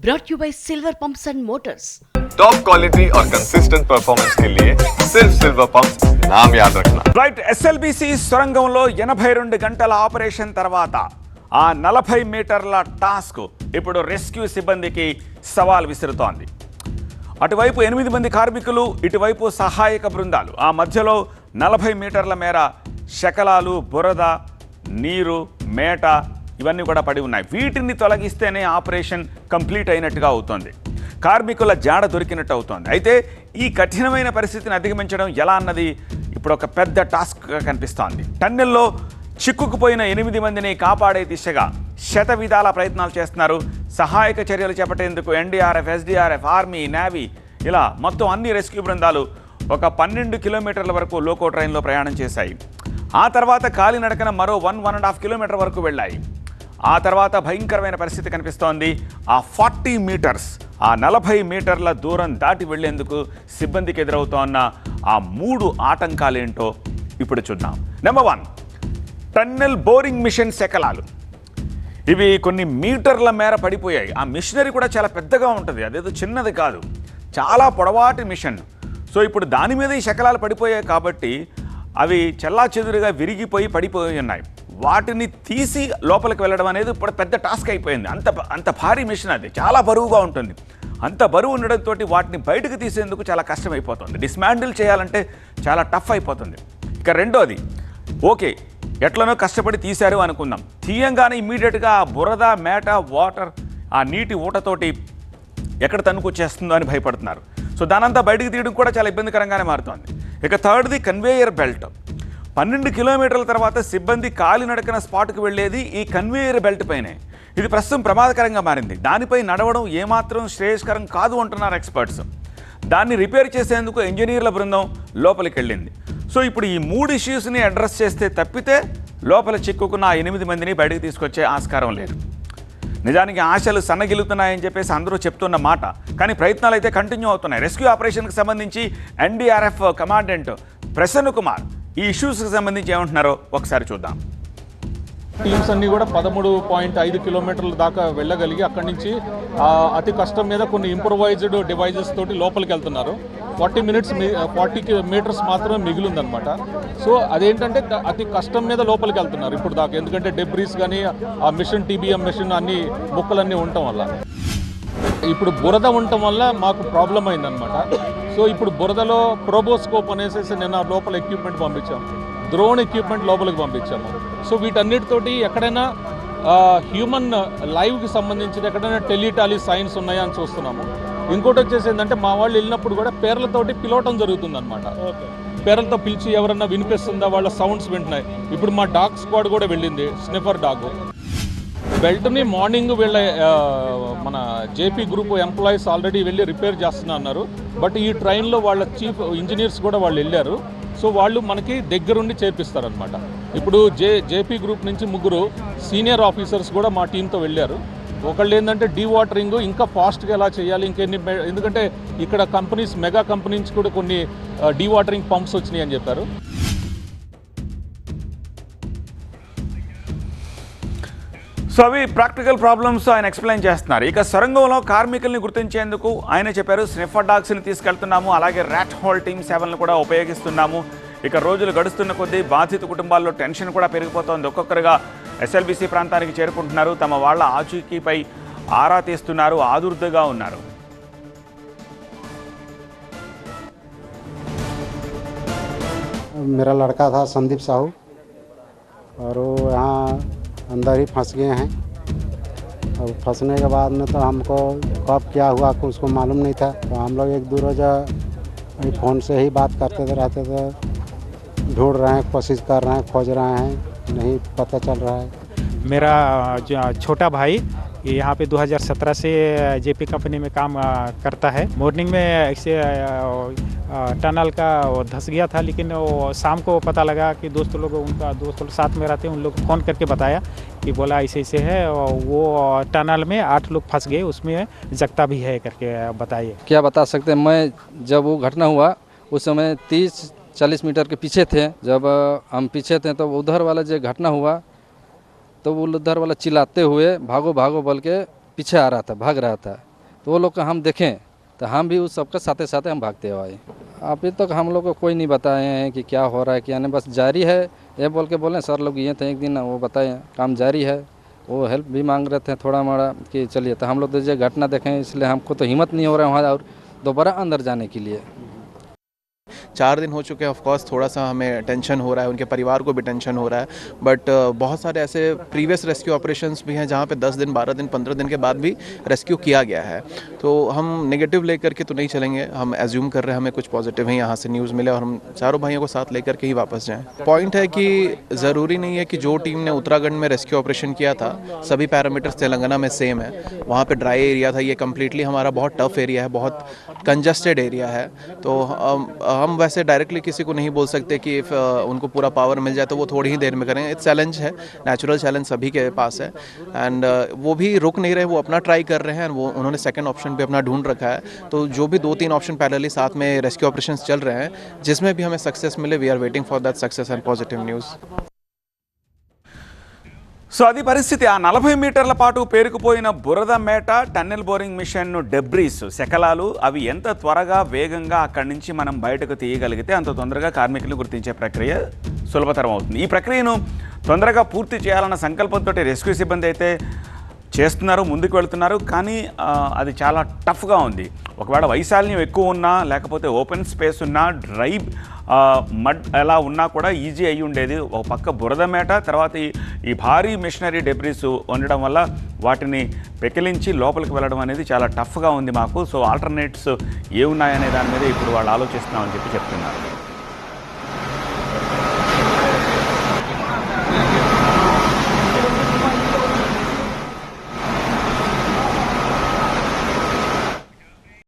brought you by Silver Pumps and Motors. Top quality और consistent performance के लिए सिर्फ सिल्वर पंप्स नाम याद रखना. రైట్ ఎస్ఎల్బిసి సొరంగంలో 82 గంటల ఆపరేషన్ తర్వాత ఆ 40 మీటర్ల టాస్క్ ఇప్పుడు రెస్క్యూ సిబ్బందికి సవాల్ విసురుతోంది. అటువైపు 8 మంది కార్మికులు, ఇటువైపు సహాయక బృందాలు. ఆ మధ్యలో 40 మీటర్ల మేర శకలాలు, బురద, నీరు, మేట ఇవన్నీ కూడా పడి ఉన్నాయి. వీటిని తొలగిస్తేనే ఆపరేషన్ కంప్లీట్ అయినట్టుగా అవుతోంది. కార్మికుల జాడ దొరికినట్టు అవుతోంది. అయితే ఈ కఠినమైన పరిస్థితిని అధిగమించడం ఎలా అన్నది ఇప్పుడు ఒక పెద్ద టాస్క్గా కనిపిస్తోంది. టన్నెల్లో చిక్కుకుపోయిన 8 మందిని కాపాడే దిశగా శత విధాల ప్రయత్నాలు చేస్తున్నారు. సహాయక చర్యలు చేపట్టేందుకు ఎన్డీఆర్ఎఫ్, ఎస్డీఆర్ఎఫ్, ఆర్మీ, నేవీ ఇలా మొత్తం అన్ని రెస్క్యూ బృందాలు ఒక 12 కిలోమీటర్ల వరకు లోకో ట్రైన్లో ప్రయాణం చేశాయి. ఆ తర్వాత కాలినడకన మరో 1.5 కిలోమీటర్ వరకు వెళ్ళాయి. ఆ తర్వాత భయంకరమైన పరిస్థితి కనిపిస్తోంది. ఆ 40 మీటర్స్, ఆ 40 మీటర్ల దూరం దాటి వెళ్లేందుకు సిబ్బందికి ఎదురవుతోన్న ఆ 3 ఆటంకాలేంటో ఇప్పుడు చూద్దాం. నెంబర్ 1, టన్నెల్ బోరింగ్ మిషన్ శకలాలు. ఇవి కొన్ని మీటర్ల మేర పడిపోయాయి. ఆ మిషనరీ కూడా చాలా పెద్దగా ఉంటుంది, అదేదో చిన్నది కాదు, చాలా పొడవాటి మిషన్. సో ఇప్పుడు దాని మీద ఈ శకలాలు పడిపోయాయి కాబట్టి అవి చెల్లాచెదురుగా విరిగిపోయి పడిపోయి ఉన్నాయి. వాటిని తీసి లోపలికి వెళ్ళడం అనేది ఇప్పుడు పెద్ద టాస్క్ అయిపోయింది. అంత భారీ మిషన్, అది చాలా బరువుగా ఉంటుంది. అంత బరువు ఉండడంతో వాటిని బయటకు తీసేందుకు చాలా కష్టమైపోతుంది. డిస్మాండిల్ చేయాలంటే చాలా టఫ్ అయిపోతుంది. ఇక రెండోది, ఓకే ఎట్లనో కష్టపడి తీశారు అనుకుందాం, తీయంగానే ఇమ్మీడియట్గా ఆ బురద, మేట, వాటర్, ఆ నీటి ఊటతోటి ఎక్కడ తన్నుకొచ్చేస్తుందో అని భయపడుతున్నారు. సో దానంతా బయటకు తీయడం కూడా చాలా ఇబ్బందికరంగానే మారుతోంది. ఇక థర్డ్ది కన్వేయర్ బెల్ట్. 12 కిలోమీటర్ల తర్వాత సిబ్బంది కాలినడకన స్పాట్కి వెళ్ళేది ఈ కన్వేయర్ బెల్ట్ పైనే. ఇది ప్రస్తుతం ప్రమాదకరంగా మారింది. దానిపై నడవడం ఏమాత్రం శ్రేయస్కరం కాదు అంటున్నారు ఎక్స్పర్ట్స్. దాన్ని రిపేర్ చేసేందుకు ఇంజనీర్ల బృందం లోపలికి వెళ్ళింది. సో ఇప్పుడు ఈ 3 ఇష్యూస్ని అడ్రస్ చేస్తే తప్పితే లోపల చిక్కుకున్న ఆ 8 మందిని బయటకు తీసుకొచ్చే ఆస్కారం లేదు. నిజానికి ఆశలు సన్నగిలుతున్నాయని చెప్పేసి అందరూ చెప్తున్న మాట, కానీ ప్రయత్నాలు అయితే కంటిన్యూ అవుతున్నాయి. రెస్క్యూ ఆపరేషన్కి సంబంధించి ఎన్డీఆర్ఎఫ్ కమాండెంట్ ప్రసన్న కుమార్ ఈ ఇష్యూస్కి సంబంధించి ఏమంటున్నారో ఒకసారి చూద్దాం. టీమ్స్ అన్నీ కూడా 13.5 కిలోమీటర్ల దాకా వెళ్ళగలిగి అక్కడి నుంచి అతి కష్టం మీద కొన్ని ఇంప్రొవైజ్డ్ డివైజెస్ తోటి లోపలికి వెళ్తున్నారు. 40 మీటర్స్ మాత్రమే మిగిలిందనమాట. సో అదేంటంటే అతి కష్టం మీద లోపలికి వెళ్తున్నారు ఇప్పుడు దాకా, ఎందుకంటే డెబ్రీస్ కానీ ఆ మిషన్, టీబీఎం మిషన్ అన్ని ముక్కలన్నీ ఉండటం వల్ల. ఇప్పుడు బురద ఉండటం వల్ల మాకు ప్రాబ్లం అయిందనమాట. సో ఇప్పుడు బురదలో ప్రోబోస్కోప్ అనేసి నిన్న లోపల ఎక్విప్మెంట్ పంపించాము, డ్రోన్ ఎక్విప్మెంట్ లోపలికి పంపించాము. సో వీటన్నిటితోటి ఎక్కడైనా హ్యూమన్ లైవ్కి సంబంధించి ఎక్కడైనా టెలిటాలీ సైన్స్ ఉన్నాయా అని చూస్తున్నాము. ఇంకోటి వచ్చేసి ఏంటంటే మా వాళ్ళు వెళ్ళినప్పుడు కూడా పేర్లతోటి పిలవటం జరుగుతుందన్నమాట. పేర్లతో పిలిచి ఎవరన్నా వినిపిస్తుందా, వాళ్ళ సౌండ్స్ వింటున్నాయి. ఇప్పుడు మా డాగ్ స్క్వాడ్ కూడా వెళ్ళింది, స్నిఫర్ డాగ్. బెల్ట్ని మార్నింగ్ వీళ్ళ మన జేపీ గ్రూప్ ఎంప్లాయీస్ ఆల్రెడీ వెళ్ళి రిపేర్ చేస్తున్నా అన్నారు. బట్ ఈ ట్రైన్లో వాళ్ళ చీఫ్ ఇంజనీర్స్ కూడా వాళ్ళు వెళ్ళారు. సో వాళ్ళు మనకి దగ్గరుండి చేపిస్తారనమాట. ఇప్పుడు జేపీ గ్రూప్ నుంచి 3 సీనియర్ ఆఫీసర్స్ కూడా మా టీంతో వెళ్ళారు. ఒకళ్ళు ఏంటంటే డీవాటరింగ్ ఇంకా ఫాస్ట్గా ఎలా చేయాలి, ఇంకెన్ని, ఎందుకంటే ఇక్కడ కంపెనీస్, మెగా కంపెనీ నుంచి కూడా కొన్ని డీవాటరింగ్ పంప్స్ వచ్చినాయి అని చెప్పారు. సో అవి ప్రాక్టికల్ ప్రాబ్లమ్స్ ఆయన ఎక్స్ప్లెయిన్ చేస్తున్నారు. ఇక సొరంగంలో కార్మికుల్ని గుర్తించేందుకు ఆయన చెప్పారు స్నిఫర్ డాగ్స్ని తీసుకెళ్తున్నాము, అలాగే ర్యాట్ హోల్ టీమ్ 7ను కూడా ఉపయోగిస్తున్నాము. ఇక రోజులు గడుస్తున్న కొద్దీ బాధిత కుటుంబాల్లో టెన్షన్ కూడా పెరిగిపోతోంది. ఒక్కొక్కరుగా ఎస్ఎల్బిసి ప్రాంతానికి చేరుకుంటున్నారు, తమ వాళ్ళ ఆచూకీపై ఆరా తీస్తున్నారు, ఆదుర్దగా ఉన్నారు. मेरा लड़का था संदीप साहू, और वो यहाँ अंदर ही फंस गए हैं. और फंसने के बाद में तो हमको कब क्या हुआ उसको मालूम नहीं था. तो हम लोग 1-2 रोज़ फ़ोन से ही बात करते रहते थे, ढूंढ रहे हैं, कोशिश कर रहे हैं, खोज रहे हैं, नहीं पता चल रहा है. मेरा छोटा भाई यहाँ पे 2017 से जेपी कंपनी में काम करता है. मॉर्निंग में ऐसे टनल का धंस गया था, लेकिन वो शाम को पता लगा कि दोस्त लोग साथ में रहते हैं, उन लोग फ़ोन करके बताया कि बोला ऐसे ऐसे है. वो टनल में 8 लोग फंस गए, उसमें जगता भी है करके बताइए. क्या बता सकते हैं. मैं जब वो घटना हुआ उस समय 30-40 मीटर के पीछे थे. जब हम पीछे थे तो उधर वाला जो घटना हुआ तो वो उधर वाला चिल्लाते हुए भागो भागो बोल के पीछे आ रहा था, भाग रहा था. तो वो लोग का हम देखें तो हम भी उस सबके साथ साथ हम भागते हुए आए। अभी तक हम लोग को कोई नहीं बताए हैं कि क्या हो रहा है क्या नहीं, बस जारी है ये बोल के बोले सर लोग ये थे एक दिन वो बताए काम जारी है। वो हेल्प भी मांग रहे थे थोड़ा मोड़ा कि चलिए, तो हम लोग तो ये घटना देखें इसलिए हमको तो हिम्मत नहीं हो रहा है वहाँ और दोबारा अंदर जाने के लिए। 4 दिन हो चुके हैं, ऑफ कोर्स थोड़ा सा हमें टेंशन हो रहा है, उनके परिवार को भी टेंशन हो रहा है, बट बहुत सारे ऐसे प्रीवियस रेस्क्यू ऑपरेशंस भी हैं जहाँ पे 10 दिन 12 दिन 15 दिन के बाद भी रेस्क्यू किया गया है। तो हम नेगेटिव लेकर के तो नहीं चलेंगे, हम एज्यूम कर रहे हैं हमें कुछ पॉजिटिव ही यहाँ से न्यूज़ मिले और हम चारों भाइयों को साथ लेकर के ही वापस जाएँ। पॉइंट है कि ज़रूरी नहीं है कि जो टीम ने उत्तराखंड में रेस्क्यू ऑपरेशन किया था सभी पैरामीटर्स तेलंगाना में सेम है। वहाँ पर ड्राई एरिया था, ये कम्प्लीटली हमारा बहुत टफ एरिया है, बहुत कंजस्टेड एरिया है। तो हम वैसे डायरेक्टली किसी को नहीं बोल सकते कि इफ़ उनको पूरा पावर मिल जाए तो वो थोड़ी ही देर में करें। इट्स चैलेंज है, नेचुरल चैलेंज सभी के पास है एंड वो भी रुक नहीं रहे, वो अपना ट्राई कर रहे हैं। वो उन्होंने सेकंड ऑप्शन भी अपना ढूंढ रखा है। तो जो भी 2-3 ऑप्शन पैरेलली साथ में रेस्क्यू ऑपरेशंस चल रहे हैं जिसमें भी हमें सक्सेस मिले, we are waiting for that success and positive news. So అది పరిస్థితి. ఆ 40 మీటర్ల పాటు పేరుకుపోయిన బురద మేట, టన్నెల్ బోరింగ్ మిషన్ డెబ్రీస్ శకలాలు అవి ఎంత త్వరగా వేగంగా అక్కడి నుంచి మనం బయటకు తీయగలిగితే అంత తొందరగా కార్మికులు గుర్తించే ప్రక్రియ సులభతరం అవుతుంది. ఈ ప్రక్రియను తొందరగా పూర్తి చేయాలన్న సంకల్పంతో రెస్క్యూ సిబ్బంది అయితే చేస్తున్నారు, ముందుకు వెళ్తున్నారు. కానీ అది చాలా టఫ్గా ఉంది. ఒకవేళ వైశాల్యం ఎక్కువ ఉన్నా లేకపోతే ఓపెన్ స్పేస్ ఉన్నా డ్రై మడ్ ఎలా ఉన్నా కూడా ఈజీ అయ్యి ఉండేది. ఒక పక్క బురద మేట, తర్వాత ఈ భారీ మిషనరీ డెబ్రీస్ ఉండడం వల్ల వాటిని పెకిలించి లోపలికి వెళ్ళడం అనేది చాలా టఫ్గా ఉంది మాకు. సో ఆల్టర్నేట్స్ ఏమున్నాయనే దాని మీద ఇప్పుడు వాళ్ళు ఆలోచిస్తున్నామని చెప్తున్నారు.